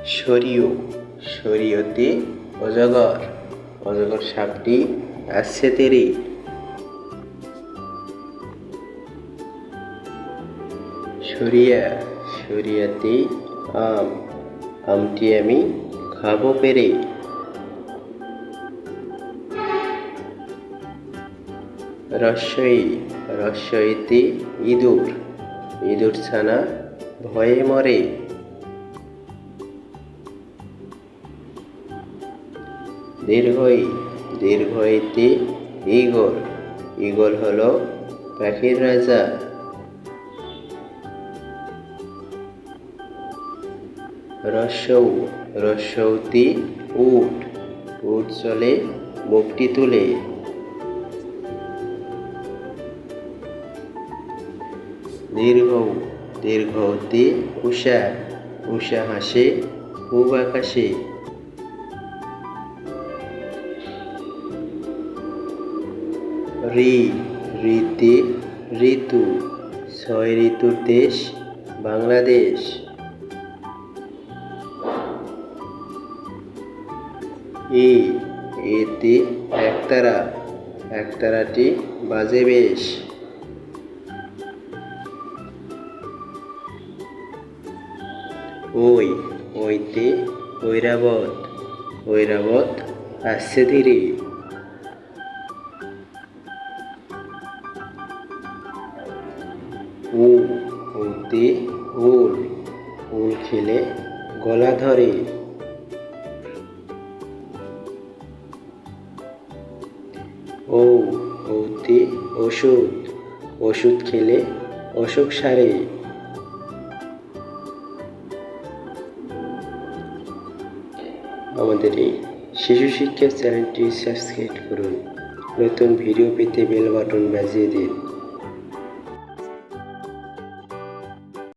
সরিয় সরিয়তে অজগর অজগর সাপটি আসছে তেরে। সরিয়া সরিয়াতে আম আমটি আমি খাবো পেরে। রস্বই রস্বইতে ইঁদুর ইঁদুর ছানা ভয়ে মরে। দীর্ঘই দীর্ঘইতে ঈগল ঈগল হলো পাখির রাজা। রস্যৌ রস্যৌতে উট উট চলে মুখটি তুলে। দীর্ঘৌ দীর্ঘৌতে উষা উষা হাসে পূব আকাশে। ঋ ঋতে ঋতু ছয় ঋতুর দেশ বাংলাদেশ। এতে একতারা একতারাটি বাজে বেশ। ওইতে ঐরাবত ঐরাবত আসছে ধীরে। ওতে ওল ওল খেলে গলা ধরে। ওতে ওষুধ ওষুধ খেলে অসুখ সারে। আমাদের এই শিশু শিক্ষা চ্যানেলটি সাবস্ক্রাইব করুন। নতুন ভিডিও পেতে বেল বাটন বাজিয়ে দিন।